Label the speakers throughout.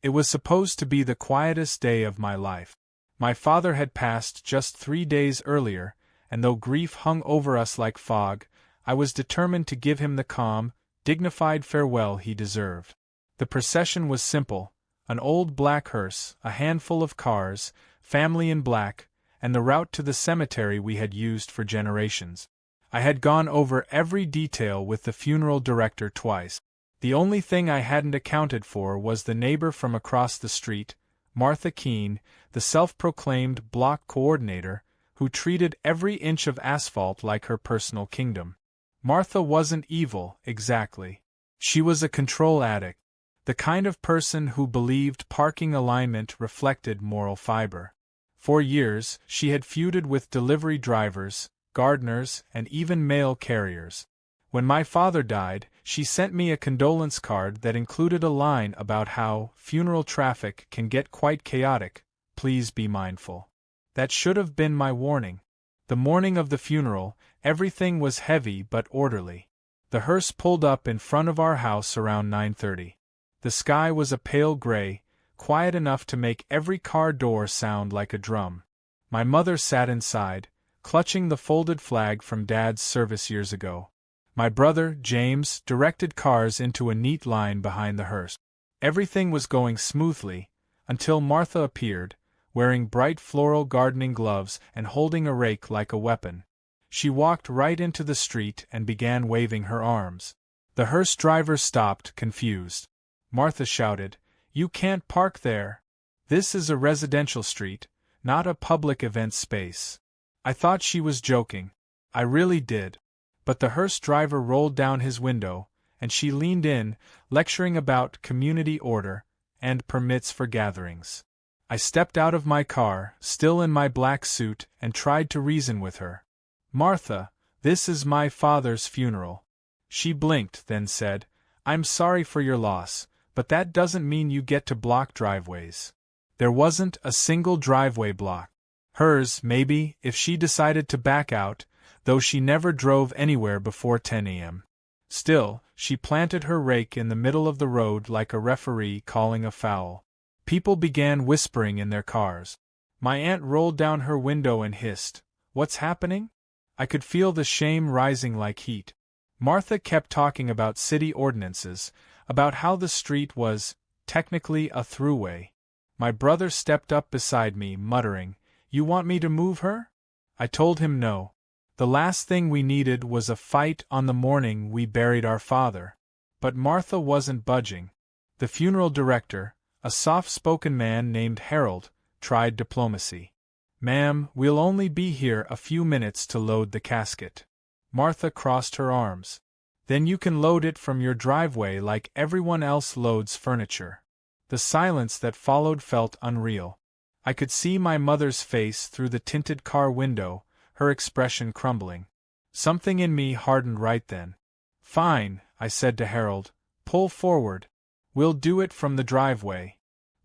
Speaker 1: It was supposed to be the quietest day of my life. My father had passed just 3 days earlier, and though grief hung over us like fog, I was determined to give him the calm, dignified farewell he deserved. The procession was simple: an old black hearse, a handful of cars, family in black, and the route to the cemetery we had used for generations. I had gone over every detail with the funeral director twice. The only thing I hadn't accounted for was the neighbor from across the street, Martha Keene, the self-proclaimed block coordinator, who treated every inch of asphalt like her personal kingdom. Martha wasn't evil, exactly. She was a control addict, the kind of person who believed parking alignment reflected moral fiber. For years, she had feuded with delivery drivers, gardeners, and even mail carriers. When my father died, she sent me a condolence card that included a line about how funeral traffic can get quite chaotic, please be mindful. That should have been my warning. The morning of the funeral, everything was heavy but orderly. The hearse pulled up in front of our house around 9:30. The sky was a pale gray, quiet enough to make every car door sound like a drum. My mother sat inside, clutching the folded flag from Dad's service years ago. My brother, James, directed cars into a neat line behind the hearse. Everything was going smoothly, until Martha appeared, wearing bright floral gardening gloves and holding a rake like a weapon. She walked right into the street and began waving her arms. The hearse driver stopped, confused. Martha shouted, "You can't park there. This is a residential street, not a public event space." I thought she was joking. I really did. But the hearse driver rolled down his window, and she leaned in, lecturing about community order and permits for gatherings. I stepped out of my car, still in my black suit, and tried to reason with her. "Martha, this is my father's funeral." She blinked, then said, "I'm sorry for your loss, but that doesn't mean you get to block driveways." There wasn't a single driveway block. Hers, maybe, if she decided to back out, though she never drove anywhere before 10 a.m. Still, she planted her rake in the middle of the road like a referee calling a foul. People began whispering in their cars. My aunt rolled down her window and hissed, "What's happening?" I could feel the shame rising like heat. Martha kept talking about city ordinances, about how the street was, technically, a throughway. My brother stepped up beside me, muttering, "You want me to move her?" I told him no. The last thing we needed was a fight on the morning we buried our father. But Martha wasn't budging. The funeral director, a soft-spoken man named Harold, tried diplomacy. "Ma'am, we'll only be here a few minutes to load the casket." Martha crossed her arms. "Then you can load it from your driveway like everyone else loads furniture." The silence that followed felt unreal. I could see my mother's face through the tinted car window, her expression crumbling. Something in me hardened right then. "Fine," I said to Harold, "pull forward. We'll do it from the driveway."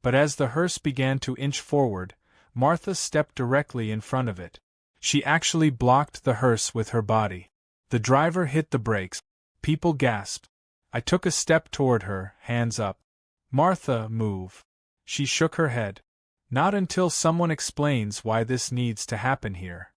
Speaker 1: But as the hearse began to inch forward, Martha stepped directly in front of it. She actually blocked the hearse with her body. The driver hit the brakes. People gasped. I took a step toward her, hands up. "Martha, move." She shook her head. "Not until someone explains why this needs to happen here."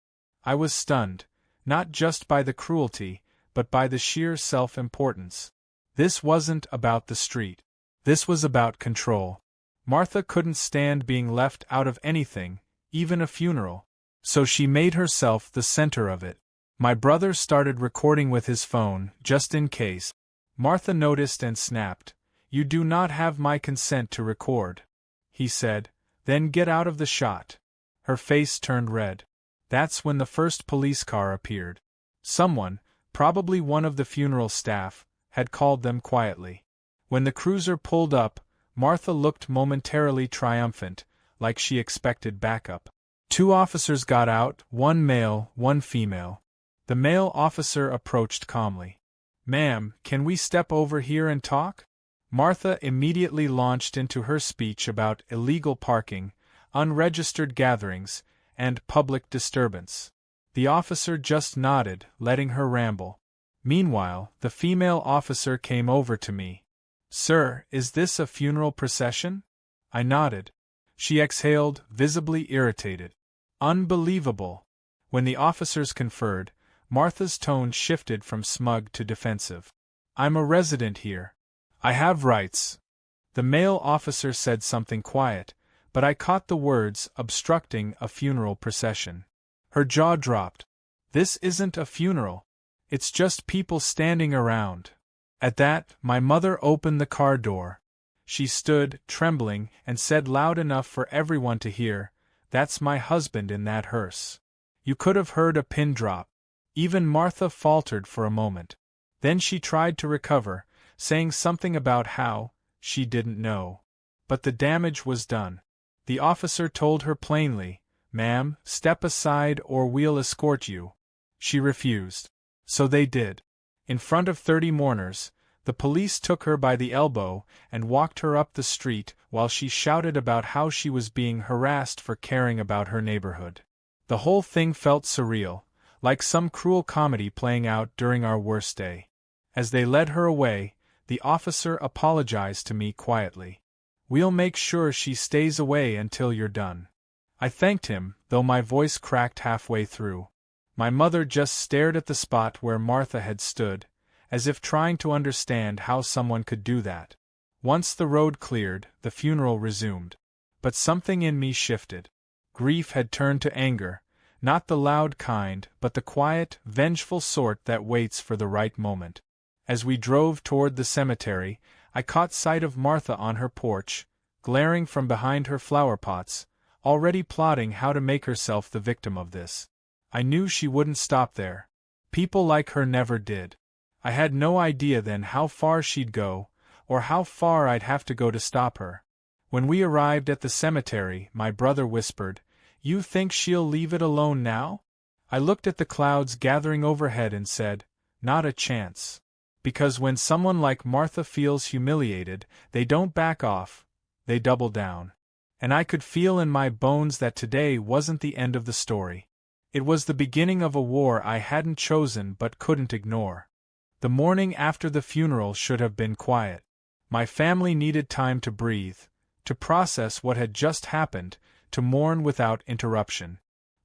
Speaker 1: I was stunned, not just by the cruelty, but by the sheer self-importance. This wasn't about the street. This was about control. Martha couldn't stand being left out of anything, even a funeral. So she made herself the center of it. My brother started recording with his phone, just in case. Martha noticed and snapped. "You do not have my consent to record," he said, "then get out of the shot." Her face turned red. That's when the first police car appeared. Someone, probably one of the funeral staff, had called them quietly. When the cruiser pulled up, Martha looked momentarily triumphant, like she expected backup. 2 officers got out, 1 male, 1 female. The male officer approached calmly. "Ma'am, can we step over here and talk?" Martha immediately launched into her speech about illegal parking, unregistered gatherings, and public disturbance. The officer just nodded, letting her ramble. Meanwhile, the female officer came over to me. "Sir, is this a funeral procession?" I nodded. She exhaled, visibly irritated. Unbelievable. When the officers conferred, Martha's tone shifted from smug to defensive. I'm a resident here. I have rights. The male officer said something quiet, but I caught the words obstructing a funeral procession. Her jaw dropped. This isn't a funeral. It's just people standing around. At that, my mother opened the car door. She stood, trembling, and said loud enough for everyone to hear, "That's my husband in that hearse." You could have heard a pin drop. Even Martha faltered for a moment. Then she tried to recover, saying something about how she didn't know. But the damage was done. The officer told her plainly, "Ma'am, step aside or we'll escort you." She refused. So they did. In front of 30 mourners, the police took her by the elbow and walked her up the street while she shouted about how she was being harassed for caring about her neighborhood. The whole thing felt surreal, like some cruel comedy playing out during our worst day. As they led her away, the officer apologized to me quietly. "We'll make sure she stays away until you're done." I thanked him, though my voice cracked halfway through. My mother just stared at the spot where Martha had stood, as if trying to understand how someone could do that. Once the road cleared, the funeral resumed. But something in me shifted. Grief had turned to anger, not the loud kind, but the quiet, vengeful sort that waits for the right moment. As we drove toward the cemetery, I caught sight of Martha on her porch, glaring from behind her flower pots, already plotting how to make herself the victim of this. I knew she wouldn't stop there. People like her never did. I had no idea then how far she'd go, or how far I'd have to go to stop her. When we arrived at the cemetery, my brother whispered, "You think she'll leave it alone now?" I looked at the clouds gathering overhead and said, "Not a chance." Because when someone like Martha feels humiliated, they don't back off, they double down. And I could feel in my bones that today wasn't the end of the story. It was the beginning of a war I hadn't chosen but couldn't ignore. The morning after the funeral should have been quiet. My family needed time to breathe, to process what had just happened, to mourn without interruption.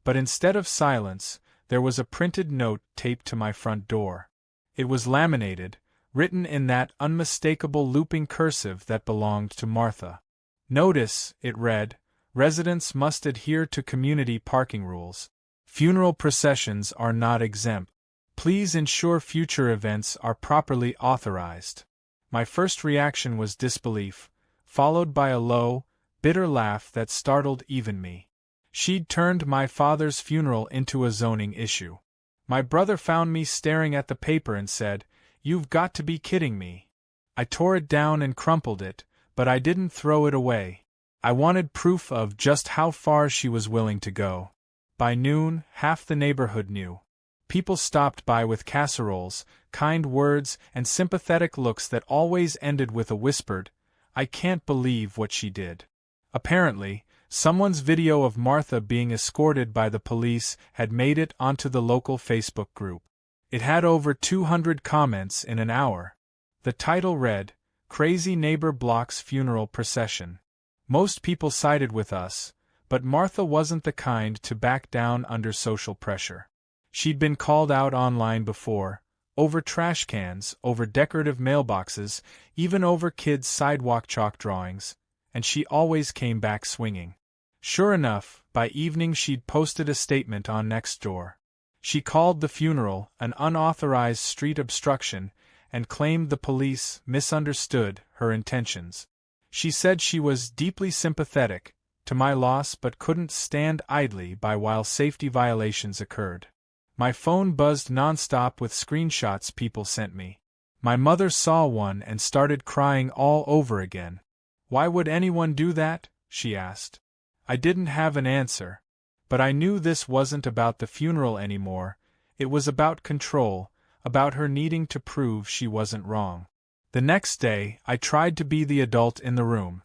Speaker 1: But instead of silence, there was a printed note taped to my front door. It was laminated, written in that unmistakable looping cursive that belonged to Martha. "Notice," it read, "residents must adhere to community parking rules. Funeral processions are not exempt. Please ensure future events are properly authorized." My first reaction was disbelief, followed by a low, bitter laugh that startled even me. She'd turned my father's funeral into a zoning issue. My brother found me staring at the paper and said, "You've got to be kidding me." I tore it down and crumpled it, but I didn't throw it away. I wanted proof of just how far she was willing to go. By noon, half the neighborhood knew. People stopped by with casseroles, kind words, and sympathetic looks that always ended with a whispered, "I can't believe what she did." Apparently, someone's video of Martha being escorted by the police had made it onto the local Facebook group. It had over 200 comments in an hour. The title read, "Crazy Neighbor Blocks Funeral Procession." Most people sided with us, but Martha wasn't the kind to back down under social pressure. She'd been called out online before, over trash cans, over decorative mailboxes, even over kids' sidewalk chalk drawings, and she always came back swinging. Sure enough, by evening she'd posted a statement on Nextdoor. She called the funeral an unauthorized street obstruction and claimed the police misunderstood her intentions. She said she was deeply sympathetic to my loss but couldn't stand idly by while safety violations occurred. My phone buzzed nonstop with screenshots people sent me. My mother saw one and started crying all over again. "Why would anyone do that?" she asked. I didn't have an answer. But I knew this wasn't about the funeral anymore, it was about control, about her needing to prove she wasn't wrong. The next day, I tried to be the adult in the room.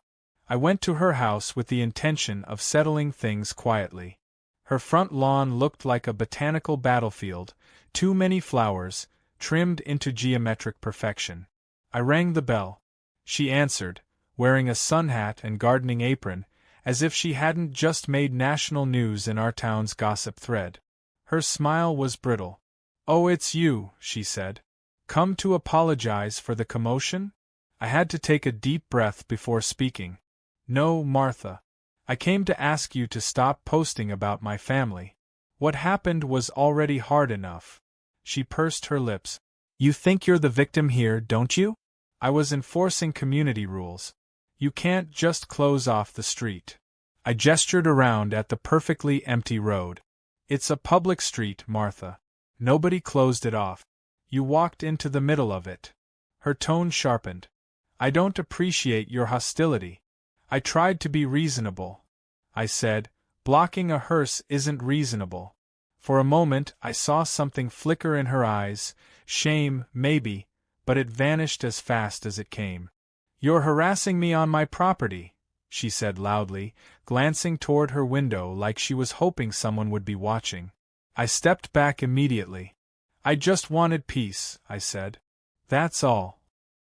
Speaker 1: I went to her house with the intention of settling things quietly. Her front lawn looked like a botanical battlefield, too many flowers, trimmed into geometric perfection. I rang the bell. She answered, wearing a sun hat and gardening apron, as if she hadn't just made national news in our town's gossip thread. Her smile was brittle. "Oh, it's you," she said. "Come to apologize for the commotion?" I had to take a deep breath before speaking. "No, Martha. I came to ask you to stop posting about my family. What happened was already hard enough." She pursed her lips. "You think you're the victim here, don't you?" I was enforcing community rules. You can't just close off the street. I gestured around at the perfectly empty road. "It's a public street, Martha. Nobody closed it off. You walked into the middle of it." Her tone sharpened. "I don't appreciate your hostility." I tried to be reasonable. I said, "Blocking a hearse isn't reasonable." For a moment I saw something flicker in her eyes, shame, maybe, but it vanished as fast as it came. "You're harassing me on my property," she said loudly, glancing toward her window like she was hoping someone would be watching. I stepped back immediately. "I just wanted peace," I said. "That's all."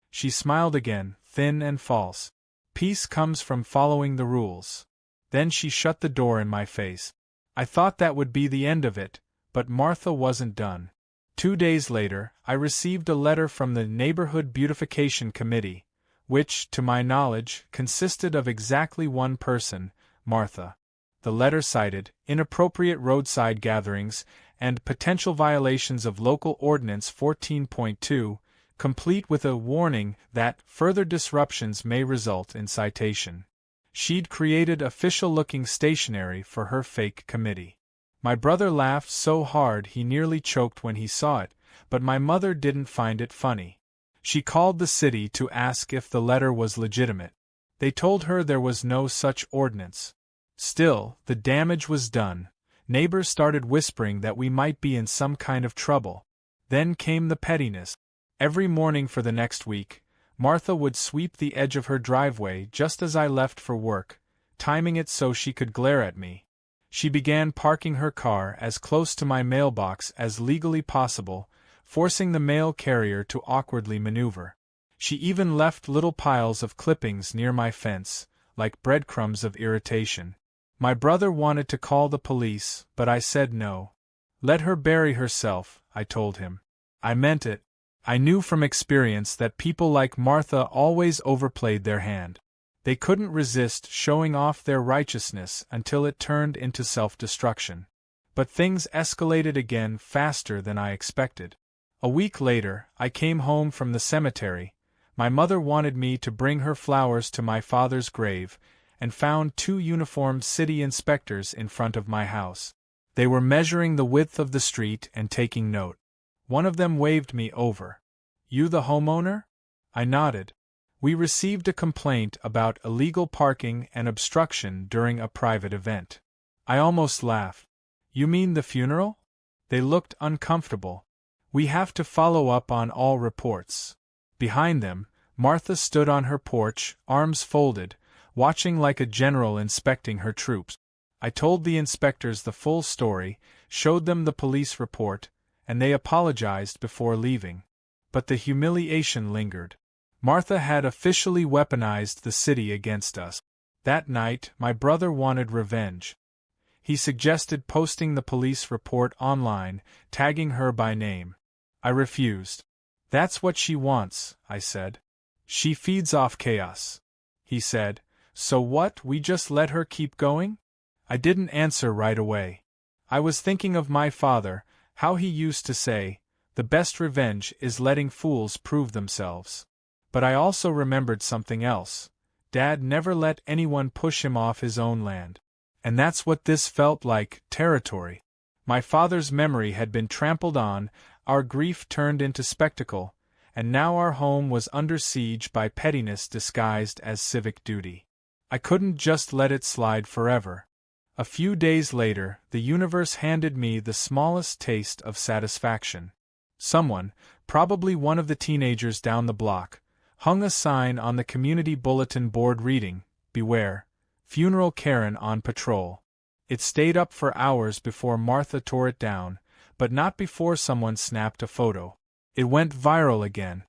Speaker 1: She smiled again, thin and false. "Peace comes from following the rules." Then she shut the door in my face. I thought that would be the end of it, but Martha wasn't done. 2 days later, I received a letter from the Neighborhood Beautification Committee, which, to my knowledge, consisted of exactly one person, Martha. The letter cited inappropriate roadside gatherings and potential violations of Local Ordinance 14.2, complete with a warning that further disruptions may result in citation. She'd created official-looking stationery for her fake committee. My brother laughed so hard he nearly choked when he saw it, but my mother didn't find it funny. She called the city to ask if the letter was legitimate. They told her there was no such ordinance. Still, the damage was done. Neighbors started whispering that we might be in some kind of trouble. Then came the pettiness. Every morning for the next week, Martha would sweep the edge of her driveway just as I left for work, timing it so she could glare at me. She began parking her car as close to my mailbox as legally possible, forcing the mail carrier to awkwardly maneuver. She even left little piles of clippings near my fence, like breadcrumbs of irritation. My brother wanted to call the police, but I said no. "Let her bury herself," I told him. I meant it. I knew from experience that people like Martha always overplayed their hand. They couldn't resist showing off their righteousness until it turned into self-destruction. But things escalated again faster than I expected. A week later, I came home from the cemetery. My mother wanted me to bring her flowers to my father's grave, and found 2 uniformed city inspectors in front of my house. They were measuring the width of the street and taking note. One of them waved me over. "You the homeowner?" I nodded. "We received a complaint about illegal parking and obstruction during a private event." I almost laughed. "You mean the funeral?" They looked uncomfortable. "We have to follow up on all reports." Behind them, Martha stood on her porch, arms folded, watching like a general inspecting her troops. I told the inspectors the full story, showed them the police report, and they apologized before leaving. But the humiliation lingered. Martha had officially weaponized the city against us. That night, my brother wanted revenge. He suggested posting the police report online, tagging her by name. I refused. "That's what she wants," I said. "She feeds off chaos." He said, "So what, we just let her keep going?" I didn't answer right away. I was thinking of my father, how he used to say, "The best revenge is letting fools prove themselves." But I also remembered something else. Dad never let anyone push him off his own land. And that's what this felt like, territory. My father's memory had been trampled on, our grief turned into spectacle, and now our home was under siege by pettiness disguised as civic duty. I couldn't just let it slide forever. A few days later, the universe handed me the smallest taste of satisfaction. Someone, probably one of the teenagers down the block, hung a sign on the community bulletin board reading, "Beware, Funeral Karen on patrol." It stayed up for hours before Martha tore it down, but not before someone snapped a photo. It went viral again.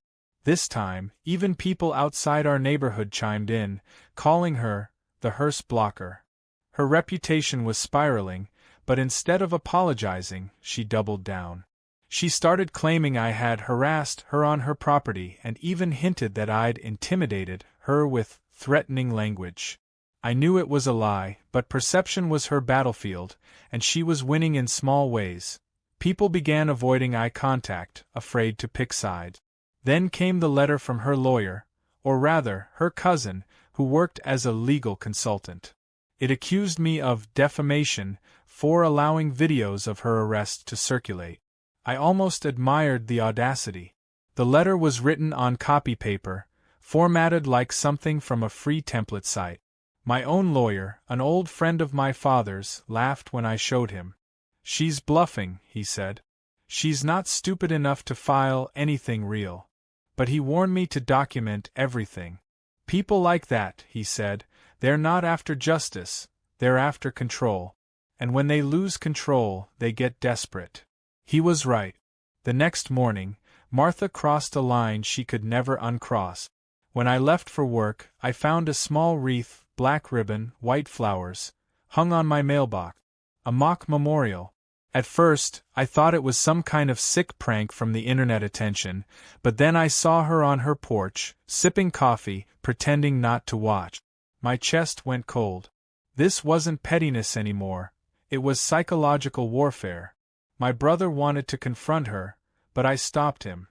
Speaker 1: This time, even people outside our neighborhood chimed in, calling her the Hearse blocker. Her reputation was spiraling, but instead of apologizing, she doubled down. She started claiming I had harassed her on her property and even hinted that I'd intimidated her with threatening language. I knew it was a lie, but perception was her battlefield, and she was winning in small ways. People began avoiding eye contact, afraid to pick sides. Then came the letter from her lawyer, or rather, her cousin, who worked as a legal consultant. It accused me of defamation for allowing videos of her arrest to circulate. I almost admired the audacity. The letter was written on copy paper, formatted like something from a free template site. My own lawyer, an old friend of my father's, laughed when I showed him. "She's bluffing," he said. "She's not stupid enough to file anything real." But he warned me to document everything. "People like that," he said, "they're not after justice, they're after control. And when they lose control, they get desperate." He was right. The next morning, Martha crossed a line she could never uncross. When I left for work, I found a small wreath, black ribbon, white flowers, hung on my mailbox. A mock memorial. At first, I thought it was some kind of sick prank from the internet attention, but then I saw her on her porch, sipping coffee, pretending not to watch. My chest went cold. This wasn't pettiness anymore. It was psychological warfare. My brother wanted to confront her, but I stopped him.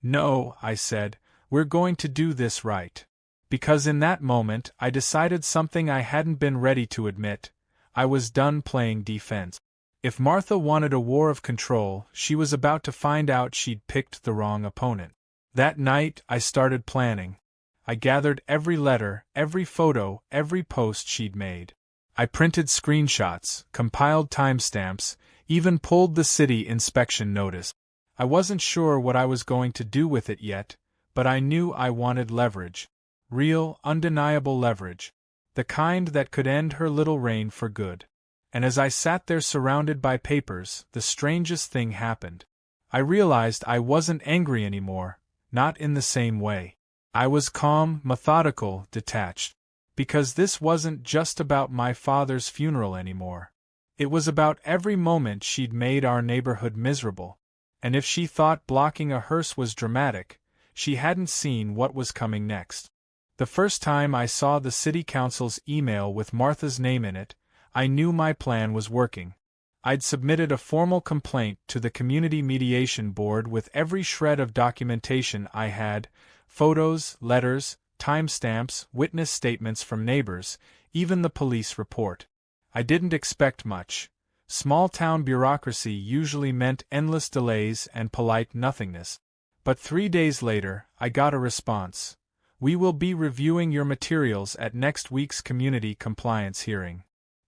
Speaker 1: "No," I said, "we're going to do this right." Because in that moment I decided something I hadn't been ready to admit. I was done playing defense. If Martha wanted a war of control, she was about to find out she'd picked the wrong opponent. That night, I started planning. I gathered every letter, every photo, every post she'd made. I printed screenshots, compiled timestamps, even pulled the city inspection notice. I wasn't sure what I was going to do with it yet, but I knew I wanted leverage. Real, undeniable leverage. The kind that could end her little reign for good. And as I sat there surrounded by papers, the strangest thing happened. I realized I wasn't angry anymore, not in the same way. I was calm, methodical, detached. Because this wasn't just about my father's funeral anymore. It was about every moment she'd made our neighborhood miserable. And if she thought blocking a hearse was dramatic, she hadn't seen what was coming next. The first time I saw the city council's email with Martha's name in it, I knew my plan was working. I'd submitted a formal complaint to the Community Mediation Board with every shred of documentation I had, photos, letters, timestamps, witness statements from neighbors, even the police report. I didn't expect much. Small-town bureaucracy usually meant endless delays and polite nothingness. But 3 days later, I got a response. "We will be reviewing your materials at next week's community compliance hearing."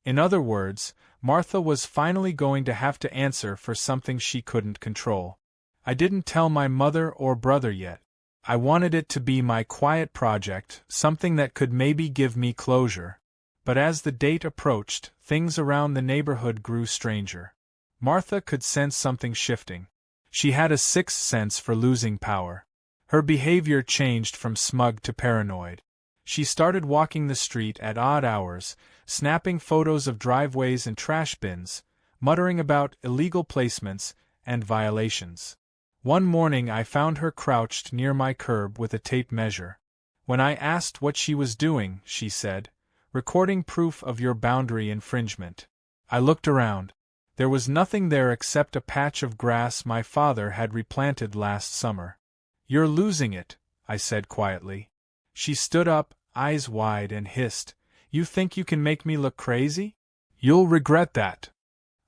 Speaker 1: In other words, Martha was finally going to have to answer for something she couldn't control. I didn't tell my mother or brother yet. I wanted it to be my quiet project, something that could maybe give me closure. But as the date approached, things around the neighborhood grew stranger. Martha could sense something shifting. She had a sixth sense for losing power. Her behavior changed from smug to paranoid. She started walking the street at odd hours, snapping photos of driveways and trash bins, muttering about illegal placements and violations. One morning I found her crouched near my curb with a tape measure. When I asked what she was doing, she said, "Recording proof of your boundary infringement." I looked around. There was nothing there except a patch of grass my father had replanted last summer. "You're losing it," I said quietly. She stood up, eyes wide, and hissed, "You think you can make me look crazy? You'll regret that."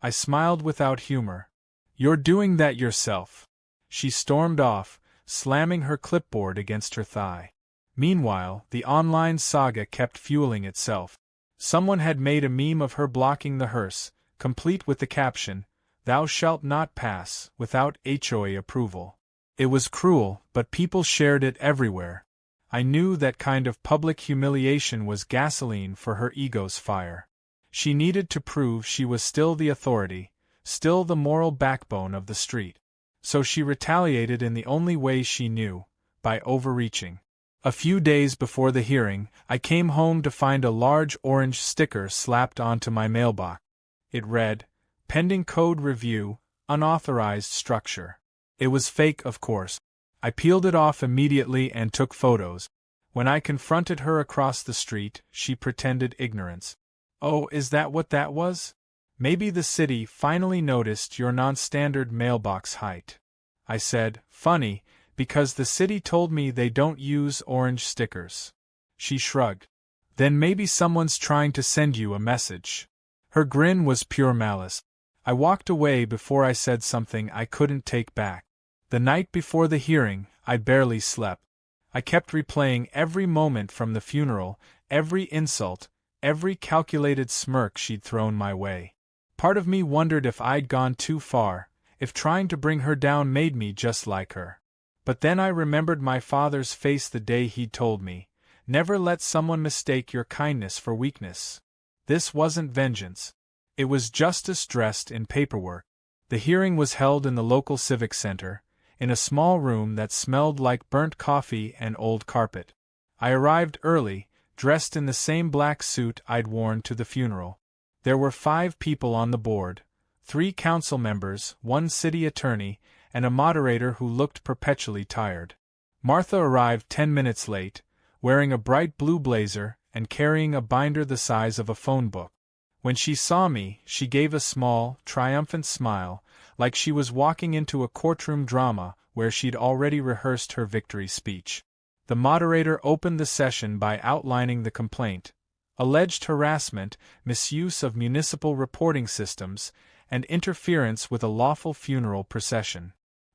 Speaker 1: I smiled without humor. "You're doing that yourself." She stormed off, slamming her clipboard against her thigh. Meanwhile, the online saga kept fueling itself. Someone had made a meme of her blocking the hearse, complete with the caption, "Thou shalt not pass without HOA approval." It was cruel, but people shared it everywhere. I knew that kind of public humiliation was gasoline for her ego's fire. She needed to prove she was still the authority, still the moral backbone of the street. So she retaliated in the only way she knew, by overreaching. A few days before the hearing, I came home to find a large orange sticker slapped onto my mailbox. It read, "Pending code review, unauthorized structure." It was fake, of course. I peeled it off immediately and took photos. When I confronted her across the street, she pretended ignorance. "Oh, is that what that was? Maybe the city finally noticed your non-standard mailbox height," I said, funny, because the city told me they don't use orange stickers. She shrugged. "Then maybe someone's trying to send you a message." Her grin was pure malice. I walked away before I said something I couldn't take back. The night before the hearing, I barely slept. I kept replaying every moment from the funeral, every insult, every calculated smirk she'd thrown my way. Part of me wondered if I'd gone too far, if trying to bring her down made me just like her. But then I remembered my father's face the day he'd told me, "Never let someone mistake your kindness for weakness." This wasn't vengeance. It was justice dressed in paperwork. The hearing was held in the local civic center, in a small room that smelled like burnt coffee and old carpet. I arrived early, dressed in the same black suit I'd worn to the funeral. There were 5 people on the board, 3 council members, 1 city attorney, and a moderator who looked perpetually tired. Martha arrived 10 minutes late, wearing a bright blue blazer and carrying a binder the size of a phone book. When she saw me, she gave a small, triumphant smile, like she was walking into a courtroom drama where she'd already rehearsed her victory speech. The moderator opened the session by outlining the complaint: alleged harassment, misuse of municipal reporting systems, and interference with a lawful funeral procession.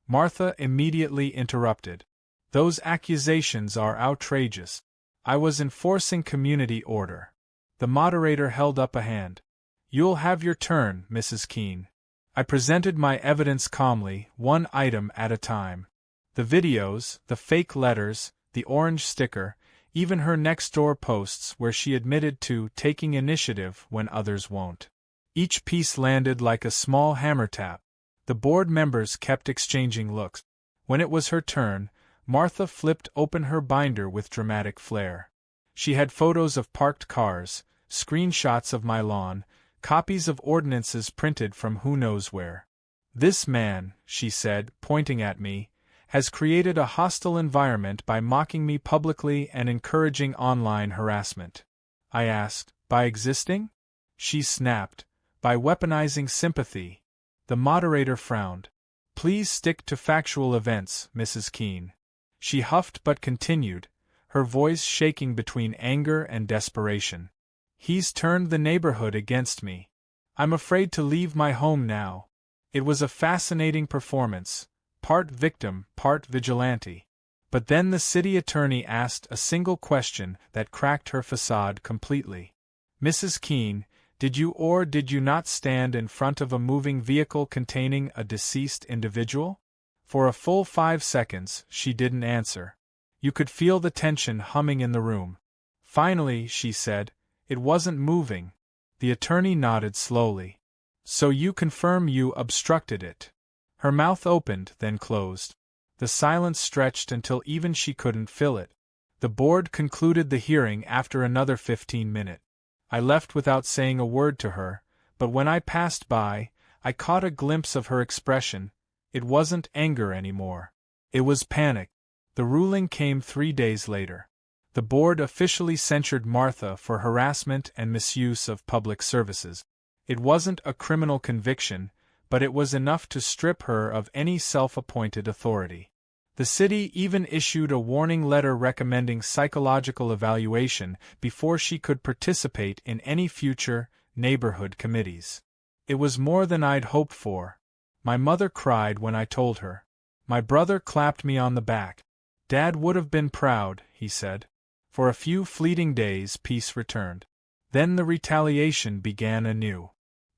Speaker 1: Martha immediately interrupted. "Those accusations are outrageous. I was enforcing community order." The moderator held up a hand. "You'll have your turn, Mrs. Keene." I presented my evidence calmly, one item at a time. The videos, the fake letters, the orange sticker, even her next-door posts where she admitted to taking initiative when others won't. Each piece landed like a small hammer tap. The board members kept exchanging looks. When it was her turn, Martha flipped open her binder with dramatic flair. She had photos of parked cars, screenshots of my lawn, copies of ordinances printed from who knows where. "This man," she said, pointing at me, "has created a hostile environment by mocking me publicly and encouraging online harassment." I asked, "By existing?" She snapped, "By weaponizing sympathy." The moderator frowned. "Please stick to factual events, Mrs. Keene." She huffed but continued, her voice shaking between anger and desperation. "He's turned the neighborhood against me. I'm afraid to leave my home now." It was a fascinating performance, part victim, part vigilante. But then the city attorney asked a single question that cracked her facade completely. "Mrs. Keene, did you or did you not stand in front of a moving vehicle containing a deceased individual?" For a full 5 seconds, she didn't answer. You could feel the tension humming in the room. Finally, she said, "It wasn't moving." The attorney nodded slowly. "So you confirm you obstructed it?" Her mouth opened, then closed. The silence stretched until even she couldn't fill it. The board concluded the hearing after another 15 minutes. I left without saying a word to her, but when I passed by, I caught a glimpse of her expression. It wasn't anger anymore. It was panic. The ruling came 3 days later. The board officially censured Martha for harassment and misuse of public services. It wasn't a criminal conviction, but it was enough to strip her of any self-appointed authority. The city even issued a warning letter recommending psychological evaluation before she could participate in any future neighborhood committees. It was more than I'd hoped for. My mother cried when I told her. My brother clapped me on the back. "Dad would have been proud," he said. For a few fleeting days peace returned. Then the retaliation began anew.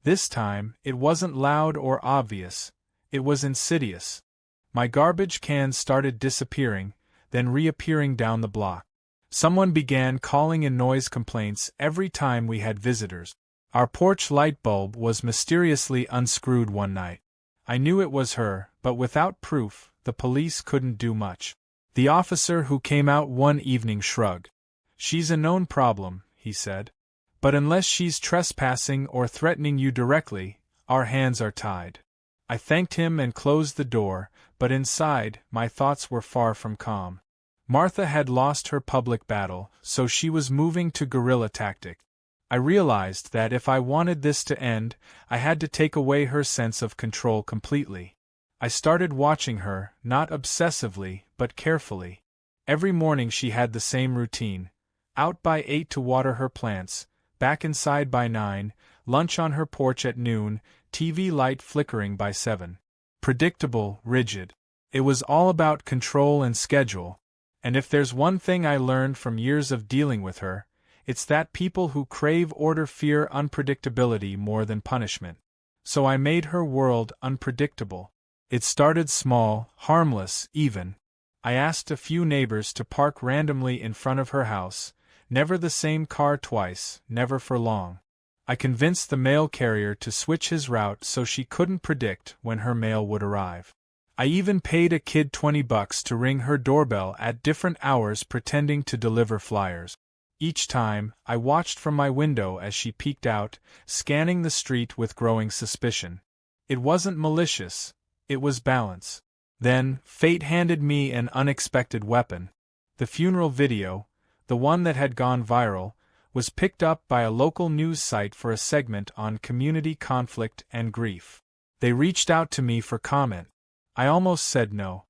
Speaker 1: This time, it wasn't loud or obvious. It was insidious. My garbage cans started disappearing, then reappearing down the block. Someone began calling in noise complaints every time we had visitors. Our porch light bulb was mysteriously unscrewed one night. I knew it was her, but without proof, the police couldn't do much. The officer who came out one evening shrugged. "She's a known problem," he said. "But unless she's trespassing or threatening you directly, our hands are tied." I thanked him and closed the door, but inside, my thoughts were far from calm. Martha had lost her public battle, so she was moving to guerrilla tactics. I realized that if I wanted this to end, I had to take away her sense of control completely. I started watching her, not obsessively, but carefully. Every morning she had the same routine: out by 8 to water her plants, back inside by 9, lunch on her porch at noon, TV light flickering by 7. Predictable, rigid. It was all about control and schedule. And if there's one thing I learned from years of dealing with her, it's that people who crave order fear unpredictability more than punishment. So I made her world unpredictable. It started small, harmless, even. I asked a few neighbors to park randomly in front of her house, never the same car twice, never for long. I convinced the mail carrier to switch his route so she couldn't predict when her mail would arrive. I even paid a kid $20 to ring her doorbell at different hours pretending to deliver flyers. Each time, I watched from my window as she peeked out, scanning the street with growing suspicion. It wasn't malicious, it was balance. Then, fate handed me an unexpected weapon. The funeral video, the one that had gone viral, was picked up by a local news site for a segment on community conflict and grief. They reached out to me for comment. I almost said no.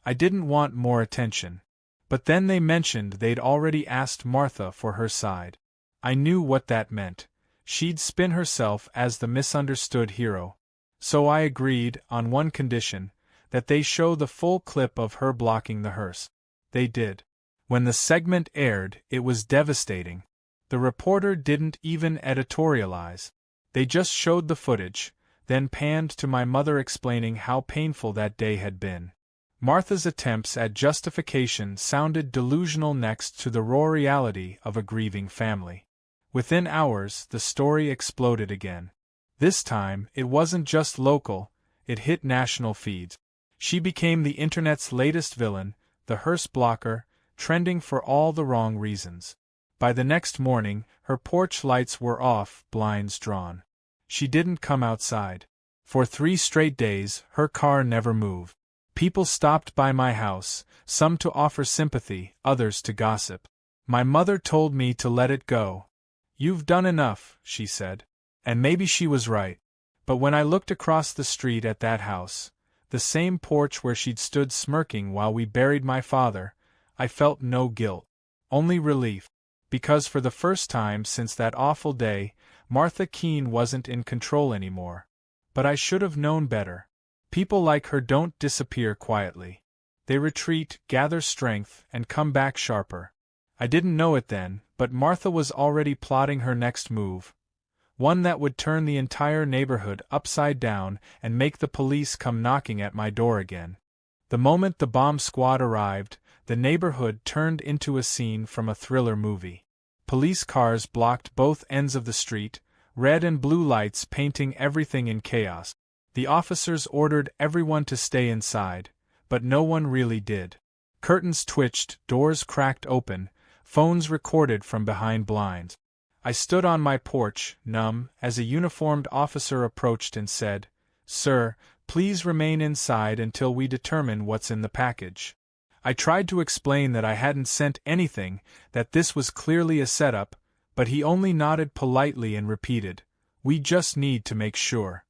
Speaker 1: I didn't want more attention. But then they mentioned they'd already asked Martha for her side. I knew what that meant. She'd spin herself as the misunderstood hero. So I agreed, on one condition, that they show the full clip of her blocking the hearse. They did. When the segment aired, it was devastating. The reporter didn't even editorialize. They just showed the footage, then panned to my mother explaining how painful that day had been. Martha's attempts at justification sounded delusional next to the raw reality of a grieving family. Within hours, the story exploded again. This time, it wasn't just local, it hit national feeds. She became the internet's latest villain, the hearse blocker, trending for all the wrong reasons. By the next morning, her porch lights were off, blinds drawn. She didn't come outside. For 3 straight days, her car never moved. People stopped by my house, some to offer sympathy, others to gossip. My mother told me to let it go. "You've done enough," she said. And maybe she was right. But when I looked across the street at that house, the same porch where she'd stood smirking while we buried my father, I felt no guilt. Only relief. Because for the first time since that awful day, Martha Keene wasn't in control anymore. But I should have known better. People like her don't disappear quietly. They retreat, gather strength, and come back sharper. I didn't know it then, but Martha was already plotting her next move. One that would turn the entire neighborhood upside down and make the police come knocking at my door again. The moment the bomb squad arrived, the neighborhood turned into a scene from a thriller movie. Police cars blocked both ends of the street, red and blue lights painting everything in chaos. The officers ordered everyone to stay inside, but no one really did. Curtains twitched, doors cracked open, phones recorded from behind blinds. I stood on my porch, numb, as a uniformed officer approached and said, "Sir, please remain inside until we determine what's in the package." I tried to explain that I hadn't sent anything, that this was clearly a setup, but he only nodded politely and repeated, "We just need to make sure."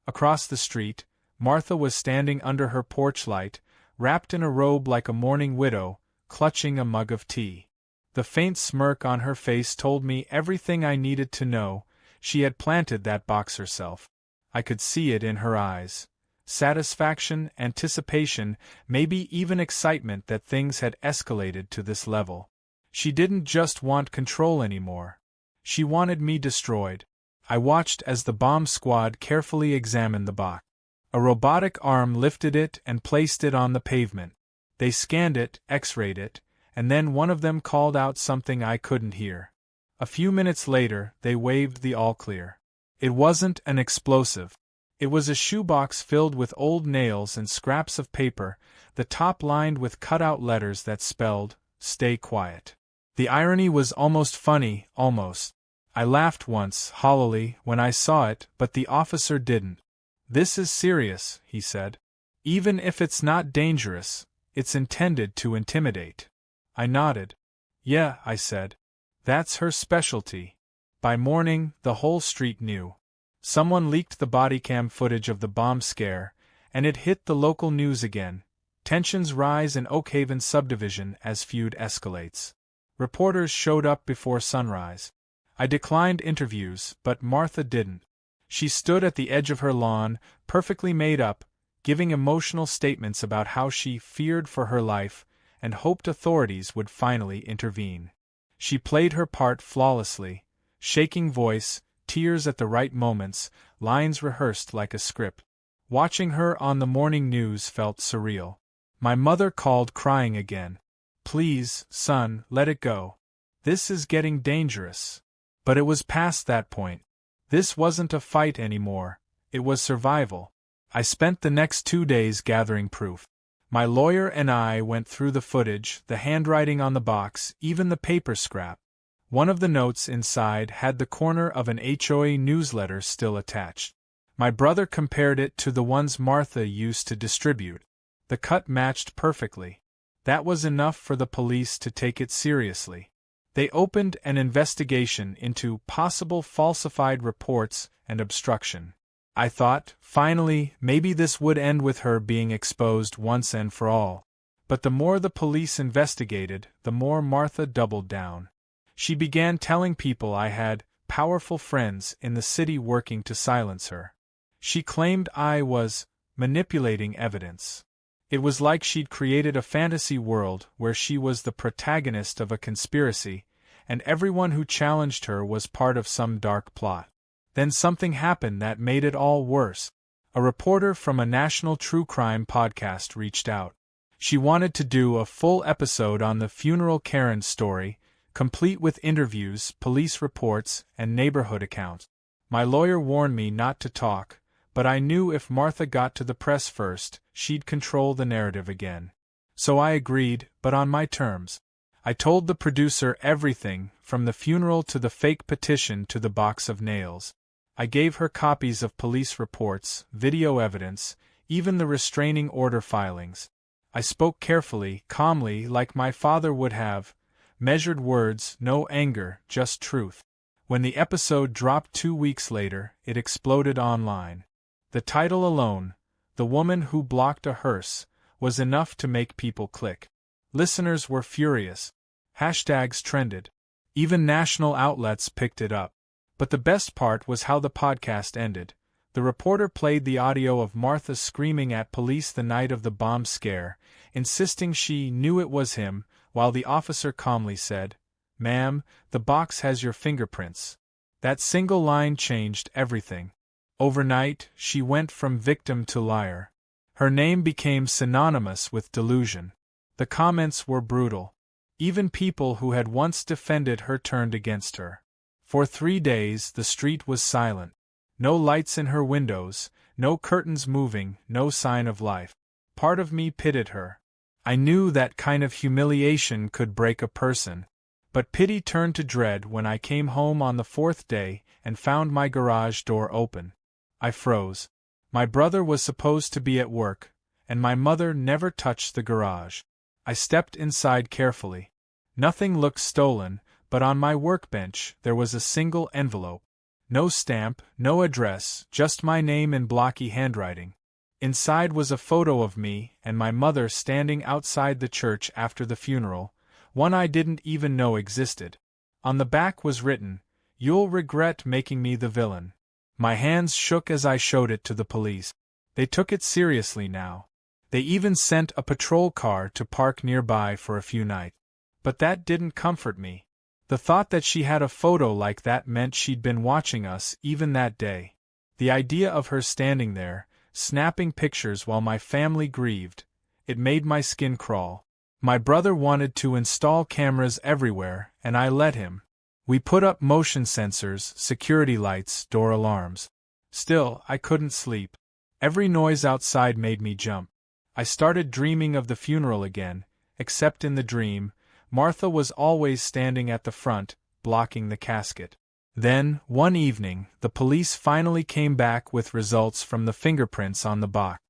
Speaker 1: Across the street, Martha was standing under her porch light, wrapped in a robe like a mourning widow, clutching a mug of tea. The faint smirk on her face told me everything I needed to know. She had planted that box herself. I could see it in her eyes. Satisfaction, anticipation, maybe even excitement that things had escalated to this level. She didn't just want control anymore. She wanted me destroyed. I watched as the bomb squad carefully examined the box. A robotic arm lifted it and placed it on the pavement. They scanned it, X-rayed it, and then one of them called out something I couldn't hear. A few minutes later, they waved the all-clear. It wasn't an explosive. It was a shoebox filled with old nails and scraps of paper, the top lined with cut-out letters that spelled, "Stay quiet." The irony was almost funny, almost. I laughed once, hollowly, when I saw it, but the officer didn't. "This is serious," he said. "Even if it's not dangerous, it's intended to intimidate." I nodded. "Yeah," I said. "That's her specialty." By morning, the whole street knew. Someone leaked the bodycam footage of the bomb scare, and it hit the local news again. Tensions rise in Oakhaven subdivision as feud escalates. Reporters showed up before sunrise. I declined interviews, but Martha didn't. She stood at the edge of her lawn, perfectly made up, giving emotional statements about how she feared for her life and hoped authorities would finally intervene. She played her part flawlessly, shaking voice, tears at the right moments, lines rehearsed like a script. Watching her on the morning news felt surreal. My mother called crying again. "Please, son, let it go. This is getting dangerous." But it was past that point. This wasn't a fight anymore, it was survival. I spent the next 2 days gathering proof. My lawyer and I went through the footage, the handwriting on the box, even the paper scrap. One of the notes inside had the corner of an HOA newsletter still attached. My brother compared it to the ones Martha used to distribute. The cut matched perfectly. That was enough for the police to take it seriously. They opened an investigation into possible falsified reports and obstruction. I thought, finally, maybe this would end with her being exposed once and for all. But the more the police investigated, the more Martha doubled down. She began telling people I had powerful friends in the city working to silence her. She claimed I was manipulating evidence. It was like she'd created a fantasy world where she was the protagonist of a conspiracy, and everyone who challenged her was part of some dark plot. Then something happened that made it all worse. A reporter from a national true crime podcast reached out. She wanted to do a full episode on the funeral Karen story, complete with interviews, police reports, and neighborhood accounts. My lawyer warned me not to talk, but I knew if Martha got to the press first, she'd control the narrative again. So I agreed, but on my terms. I told the producer everything, from the funeral to the fake petition to the box of nails. I gave her copies of police reports, video evidence, even the restraining order filings. I spoke carefully, calmly, like my father would have. Measured words, no anger, just truth. When the episode dropped 2 weeks later, it exploded online. The title alone, "The Woman Who Blocked a Hearse," was enough to make people click. Listeners were furious. Hashtags trended. Even national outlets picked it up. But the best part was how the podcast ended. The reporter played the audio of Martha screaming at police the night of the bomb scare, insisting she knew it was him, while the officer calmly said, "Ma'am, the box has your fingerprints." That single line changed everything. Overnight, she went from victim to liar. Her name became synonymous with delusion. The comments were brutal. Even people who had once defended her turned against her. For 3 days, the street was silent. No lights in her windows, no curtains moving, no sign of life. Part of me pitied her. I knew that kind of humiliation could break a person. But pity turned to dread when I came home on the 4th day and found my garage door open. I froze. My brother was supposed to be at work, and my mother never touched the garage. I stepped inside carefully. Nothing looked stolen, but on my workbench there was a single envelope. No stamp, no address, just my name in blocky handwriting. Inside was a photo of me and my mother standing outside the church after the funeral, one I didn't even know existed. On the back was written, "You'll regret making me the villain." My hands shook as I showed it to the police. They took it seriously now. They even sent a patrol car to park nearby for a few nights. But that didn't comfort me. The thought that she had a photo like that meant she'd been watching us even that day. The idea of her standing there, snapping pictures while my family grieved, it made my skin crawl. My brother wanted to install cameras everywhere, and I let him. We put up motion sensors, security lights, door alarms. Still, I couldn't sleep. Every noise outside made me jump. I started dreaming of the funeral again, except in the dream, Martha was always standing at the front, blocking the casket. Then, one evening, the police finally came back with results from the fingerprints on the box.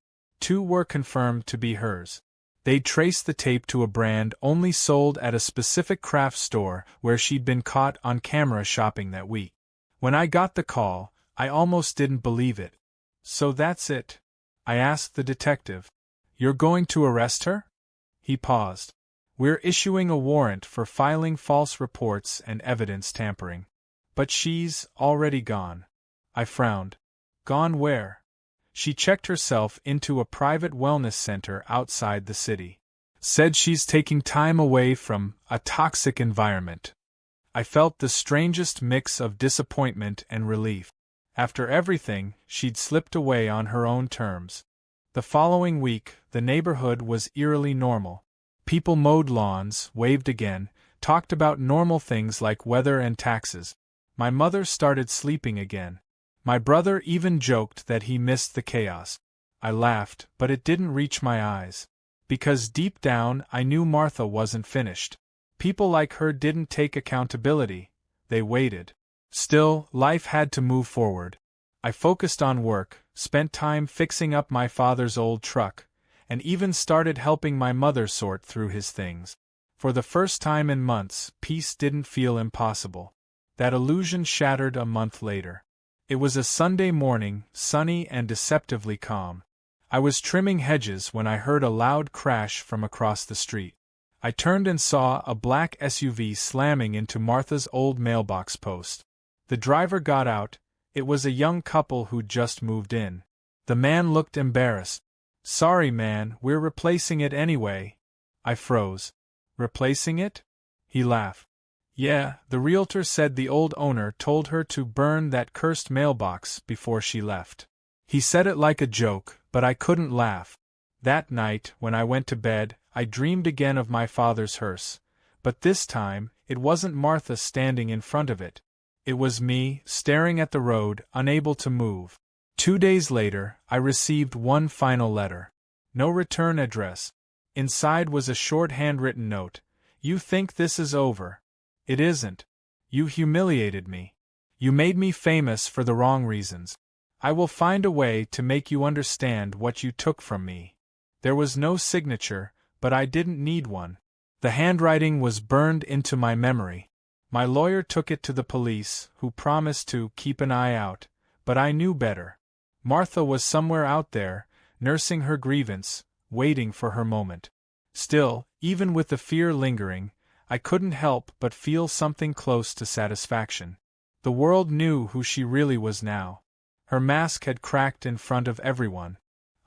Speaker 1: 2 were confirmed to be hers. They'd traced the tape to a brand only sold at a specific craft store where she'd been caught on camera shopping that week. When I got the call, I almost didn't believe it. "So that's it?" I asked the detective. "You're going to arrest her?" He paused. "We're issuing a warrant for filing false reports and evidence tampering. But she's already gone." I frowned. "Gone where?" "She checked herself into a private wellness center outside the city. Said she's taking time away from a toxic environment." I felt the strangest mix of disappointment and relief. After everything, she'd slipped away on her own terms. The following week, the neighborhood was eerily normal. People mowed lawns, waved again, talked about normal things like weather and taxes. My mother started sleeping again. My brother even joked that he missed the chaos. I laughed, but it didn't reach my eyes. Because deep down, I knew Martha wasn't finished. People like her didn't take accountability, they waited. Still, life had to move forward. I focused on work, spent time fixing up my father's old truck, and even started helping my mother sort through his things. For the first time in months, peace didn't feel impossible. That illusion shattered a month later. It was a Sunday morning, sunny and deceptively calm. I was trimming hedges when I heard a loud crash from across the street. I turned and saw a black SUV slamming into Martha's old mailbox post. The driver got out. It was a young couple who'd just moved in. The man looked embarrassed. "Sorry, man, we're replacing it anyway." I froze. "Replacing it?" He laughed. "Yeah, the realtor said the old owner told her to burn that cursed mailbox before she left." He said it like a joke, but I couldn't laugh. That night, when I went to bed, I dreamed again of my father's hearse. But this time, it wasn't Martha standing in front of it. It was me, staring at the road, unable to move. 2 days later, I received one final letter. No return address. Inside was a short handwritten note. "You think this is over. It isn't. You humiliated me. You made me famous for the wrong reasons. I will find a way to make you understand what you took from me." There was no signature, but I didn't need one. The handwriting was burned into my memory. My lawyer took it to the police, who promised to keep an eye out, but I knew better. Martha was somewhere out there, nursing her grievance, waiting for her moment. Still, even with the fear lingering, I couldn't help but feel something close to satisfaction. The world knew who she really was now. Her mask had cracked in front of everyone.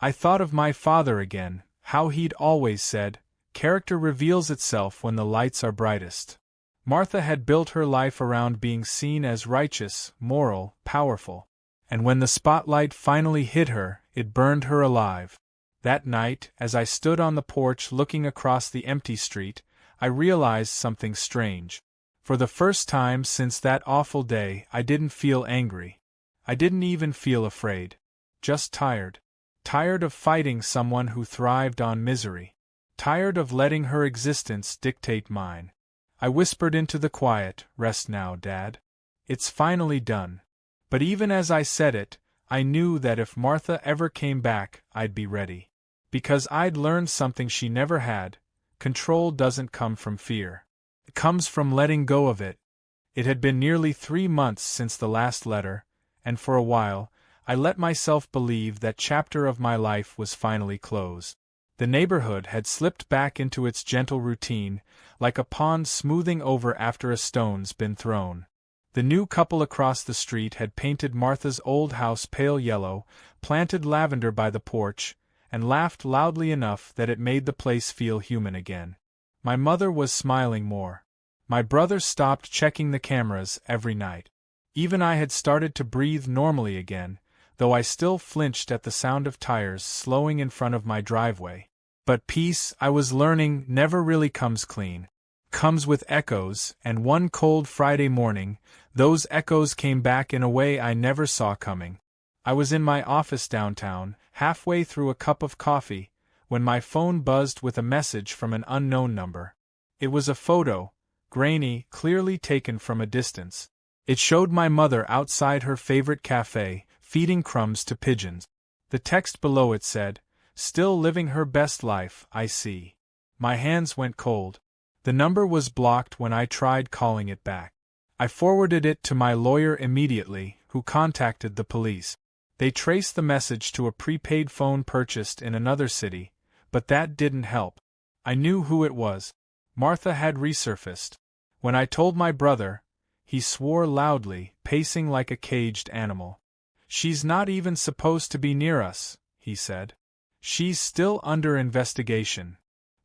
Speaker 1: I thought of my father again, how he'd always said, "Character reveals itself when the lights are brightest." Martha had built her life around being seen as righteous, moral, powerful. And when the spotlight finally hit her, it burned her alive. That night, as I stood on the porch looking across the empty street, I realized something strange. For the first time since that awful day, I didn't feel angry. I didn't even feel afraid. Just tired. Tired of fighting someone who thrived on misery. Tired of letting her existence dictate mine. I whispered into the quiet, "Rest now, Dad. It's finally done." But even as I said it, I knew that if Martha ever came back, I'd be ready. Because I'd learned something she never had. Control doesn't come from fear. It comes from letting go of it. It had been nearly 3 months since the last letter, and for a while, I let myself believe that chapter of my life was finally closed. The neighborhood had slipped back into its gentle routine, like a pond smoothing over after a stone's been thrown. The new couple across the street had painted Martha's old house pale yellow, planted lavender by the porch, and laughed loudly enough that it made the place feel human again. My mother was smiling more. My brother stopped checking the cameras every night. Even I had started to breathe normally again, though I still flinched at the sound of tires slowing in front of my driveway. But peace, I was learning, never really comes clean. Comes with echoes, and one cold Friday morning, those echoes came back in a way I never saw coming. I was in my office downtown, halfway through a cup of coffee, when my phone buzzed with a message from an unknown number. It was a photo, grainy, clearly taken from a distance. It showed my mother outside her favorite cafe, feeding crumbs to pigeons. The text below it said, "Still living her best life, I see." My hands went cold. The number was blocked when I tried calling it back. I forwarded it to my lawyer immediately, who contacted the police. They traced the message to a prepaid phone purchased in another city, but that didn't help. I knew who it was. Martha had resurfaced. When I told my brother, he swore loudly, pacing like a caged animal. "She's not even supposed to be near us," he said. "She's still under investigation."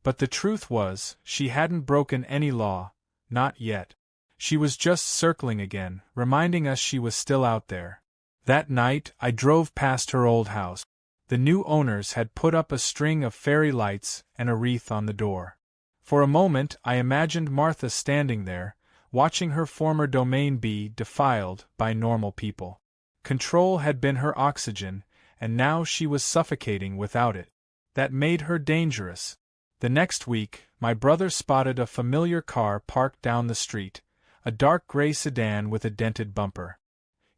Speaker 1: But the truth was, she hadn't broken any law, not yet. She was just circling again, reminding us she was still out there. That night, I drove past her old house. The new owners had put up a string of fairy lights and a wreath on the door. For a moment, I imagined Martha standing there, watching her former domain be defiled by normal people. Control had been her oxygen, and now she was suffocating without it. That made her dangerous. The next week, my brother spotted a familiar car parked down the street, a dark gray sedan with a dented bumper.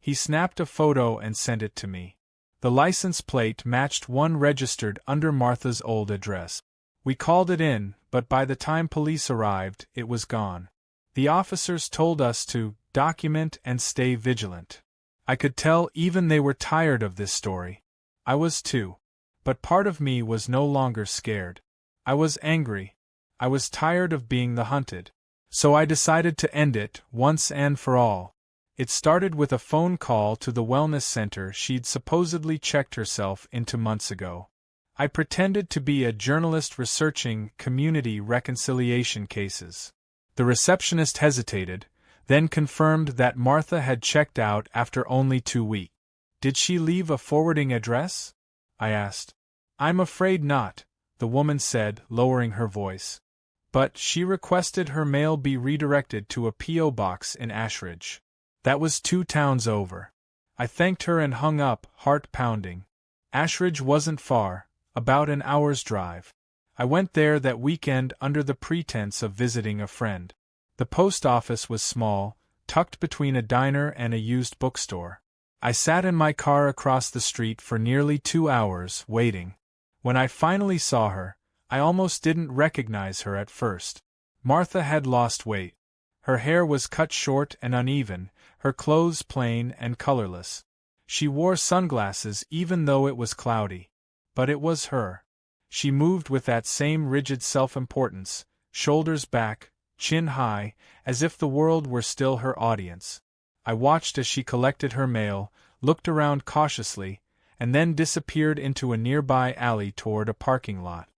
Speaker 1: He snapped a photo and sent it to me. The license plate matched one registered under Martha's old address. We called it in, but by the time police arrived, it was gone. The officers told us to document and stay vigilant. I could tell even they were tired of this story. I was too. But part of me was no longer scared. I was angry. I was tired of being the hunted. So I decided to end it, once and for all. It started with a phone call to the wellness center she'd supposedly checked herself into months ago. I pretended to be a journalist researching community reconciliation cases. The receptionist hesitated, then confirmed that Martha had checked out after only 2 weeks. "Did she leave a forwarding address?" I asked. "I'm afraid not," the woman said, lowering her voice. "But she requested her mail be redirected to a P.O. box in Ashridge. That was 2 towns over." I thanked her and hung up, heart pounding. Ashridge wasn't far, about an hour's drive. I went there that weekend under the pretense of visiting a friend. The post office was small, tucked between a diner and a used bookstore. I sat in my car across the street for nearly 2 hours, waiting. When I finally saw her, I almost didn't recognize her at first. Martha had lost weight. Her hair was cut short and uneven, her clothes plain and colorless. She wore sunglasses even though it was cloudy. But it was her. She moved with that same rigid self-importance, shoulders back, chin high, as if the world were still her audience. I watched as she collected her mail, looked around cautiously, and then disappeared into a nearby alley toward a parking lot.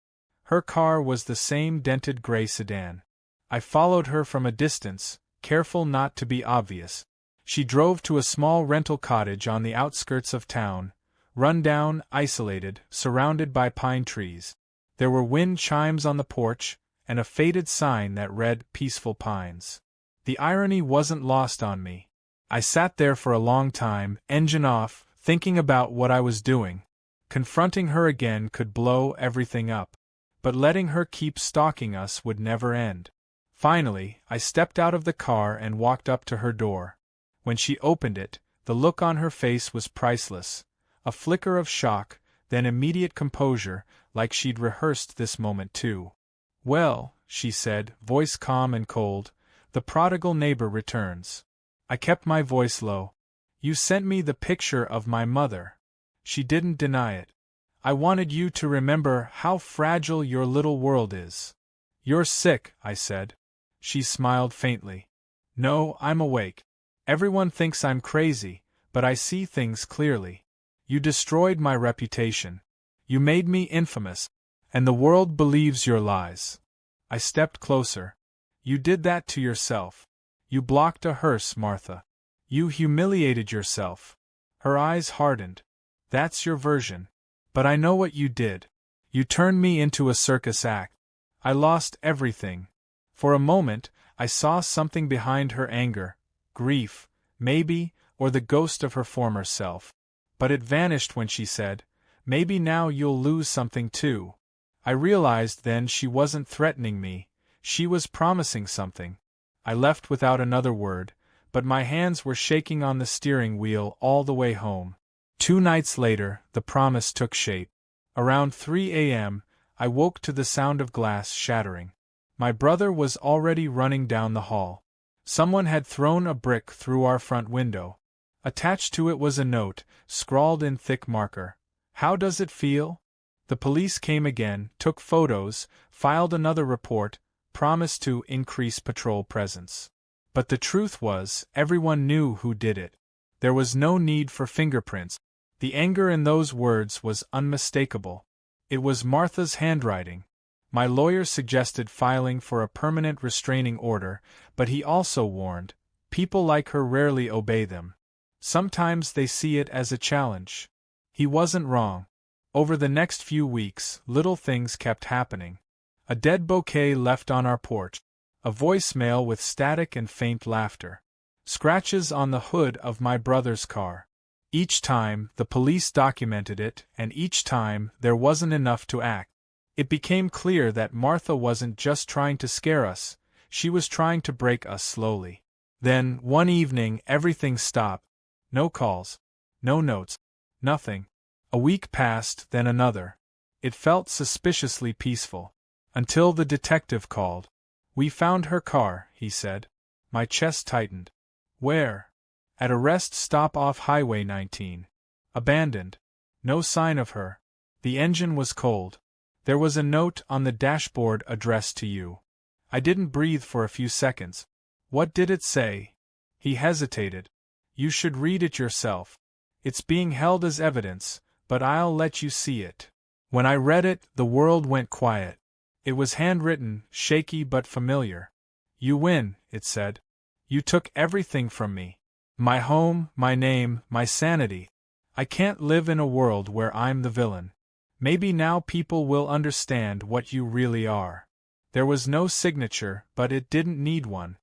Speaker 1: Her car was the same dented gray sedan. I followed her from a distance, careful not to be obvious. She drove to a small rental cottage on the outskirts of town, run down, isolated, surrounded by pine trees. There were wind chimes on the porch, and a faded sign that read "Peaceful Pines." The irony wasn't lost on me. I sat there for a long time, engine off, thinking about what I was doing. Confronting her again could blow everything up. But letting her keep stalking us would never end. Finally, I stepped out of the car and walked up to her door. When she opened it, the look on her face was priceless. A flicker of shock, then immediate composure, like she'd rehearsed this moment too. "Well," she said, voice calm and cold, "the prodigal neighbor returns." I kept my voice low. "You sent me the picture of my mother." She didn't deny it. "I wanted you to remember how fragile your little world is." "You're sick," I said. She smiled faintly. "No, I'm awake. Everyone thinks I'm crazy, but I see things clearly. You destroyed my reputation. You made me infamous. And the world believes your lies." I stepped closer. "You did that to yourself. You blocked a hearse, Martha. You humiliated yourself." Her eyes hardened. "That's your version. But I know what you did. You turned me into a circus act. I lost everything." For a moment, I saw something behind her anger, grief, maybe, or the ghost of her former self. But it vanished when she said, "Maybe now you'll lose something too." I realized then she wasn't threatening me, she was promising something. I left without another word, but my hands were shaking on the steering wheel all the way home. 2 nights later, the promise took shape. Around 3 a.m., I woke to the sound of glass shattering. My brother was already running down the hall. Someone had thrown a brick through our front window. Attached to it was a note, scrawled in thick marker. "How does it feel?" The police came again, took photos, filed another report, promised to increase patrol presence. But the truth was, everyone knew who did it. There was no need for fingerprints. The anger in those words was unmistakable. It was Martha's handwriting. My lawyer suggested filing for a permanent restraining order, but he also warned, people like her rarely obey them. Sometimes they see it as a challenge. He wasn't wrong. Over the next few weeks, little things kept happening. A dead bouquet left on our porch. A voicemail with static and faint laughter. Scratches on the hood of my brother's car. Each time, the police documented it, and each time, there wasn't enough to act. It became clear that Martha wasn't just trying to scare us, she was trying to break us slowly. Then, one evening, everything stopped. No calls. No notes. Nothing. A week passed, then another. It felt suspiciously peaceful. Until the detective called. "We found her car," he said. My chest tightened. "Where?" "At a rest stop off Highway 19. Abandoned. No sign of her. The engine was cold. There was a note on the dashboard addressed to you." I didn't breathe for a few seconds. "What did it say?" He hesitated. "You should read it yourself. It's being held as evidence, but I'll let you see it." When I read it, the world went quiet. It was handwritten, shaky but familiar. "You win," it said. "You took everything from me. My home, my name, my sanity. I can't live in a world where I'm the villain. Maybe now people will understand what you really are." There was no signature, but it didn't need one.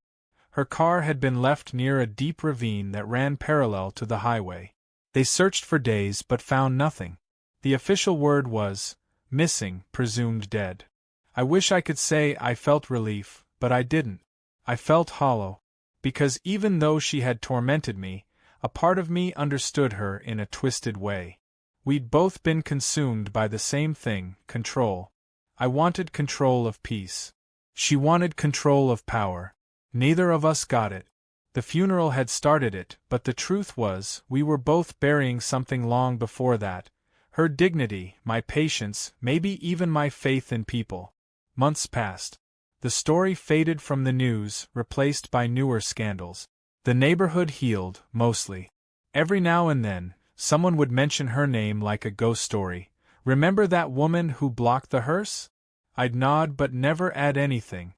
Speaker 1: Her car had been left near a deep ravine that ran parallel to the highway. They searched for days but found nothing. The official word was, "missing, presumed dead." I wish I could say I felt relief, but I didn't. I felt hollow. Because even though she had tormented me, a part of me understood her in a twisted way. We'd both been consumed by the same thing, control. I wanted control of peace. She wanted control of power. Neither of us got it. The funeral had started it, but the truth was, we were both burying something long before that. Her dignity, my patience, maybe even my faith in people. Months passed. The story faded from the news, replaced by newer scandals. The neighborhood healed, mostly. Every now and then, someone would mention her name like a ghost story. "Remember that woman who blocked the hearse?" I'd nod but never add anything.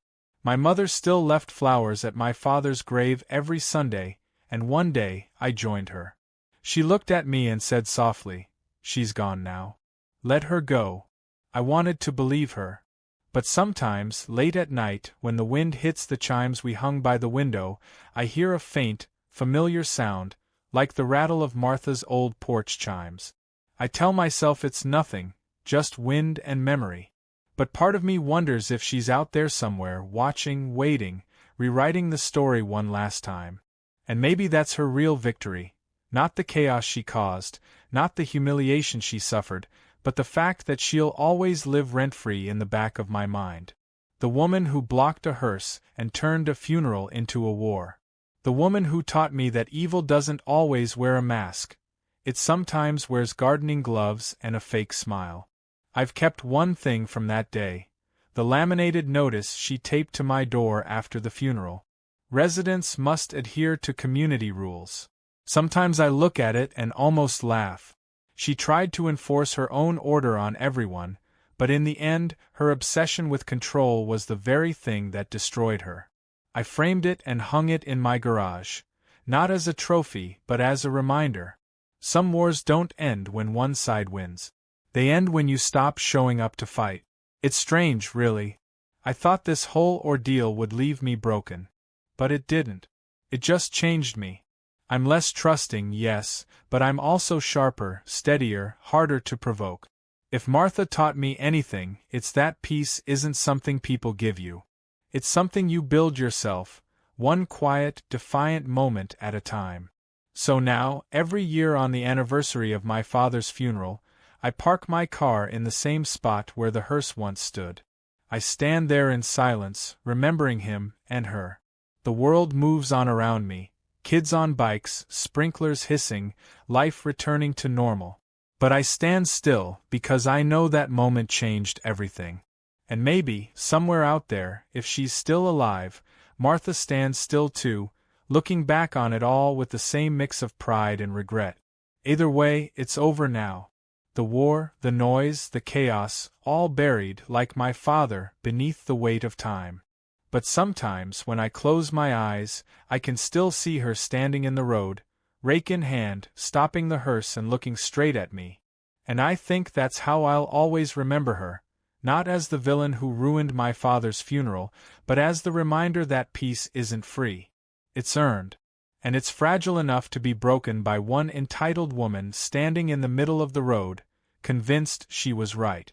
Speaker 1: My mother still left flowers at my father's grave every Sunday, and one day, I joined her. She looked at me and said softly, "She's gone now. Let her go." I wanted to believe her. But sometimes, late at night, when the wind hits the chimes we hung by the window, I hear a faint, familiar sound, like the rattle of Martha's old porch chimes. I tell myself it's nothing, just wind and memory. But part of me wonders if she's out there somewhere, watching, waiting, rewriting the story one last time. And maybe that's her real victory. Not the chaos she caused, not the humiliation she suffered, but the fact that she'll always live rent-free in the back of my mind. The woman who blocked a hearse and turned a funeral into a war. The woman who taught me that evil doesn't always wear a mask. It sometimes wears gardening gloves and a fake smile. I've kept one thing from that day. The laminated notice she taped to my door after the funeral. Residents must adhere to community rules. Sometimes I look at it and almost laugh. She tried to enforce her own order on everyone, but in the end, her obsession with control was the very thing that destroyed her. I framed it and hung it in my garage, not as a trophy but as a reminder. Some wars don't end when one side wins. They end when you stop showing up to fight. It's strange, really. I thought this whole ordeal would leave me broken. But it didn't. It just changed me. I'm less trusting, yes, but I'm also sharper, steadier, harder to provoke. If Martha taught me anything, it's that peace isn't something people give you. It's something you build yourself, one quiet, defiant moment at a time. So now, every year on the anniversary of my father's funeral, I park my car in the same spot where the hearse once stood. I stand there in silence, remembering him and her. The world moves on around me, kids on bikes, sprinklers hissing, life returning to normal. But I stand still because I know that moment changed everything. And maybe, somewhere out there, if she's still alive, Martha stands still too, looking back on it all with the same mix of pride and regret. Either way, it's over now. The war, the noise, the chaos, all buried, like my father, beneath the weight of time. But sometimes, when I close my eyes, I can still see her standing in the road, rake in hand, stopping the hearse and looking straight at me. And I think that's how I'll always remember her, not as the villain who ruined my father's funeral, but as the reminder that peace isn't free. It's earned. And it's fragile enough to be broken by one entitled woman standing in the middle of the road, convinced she was right.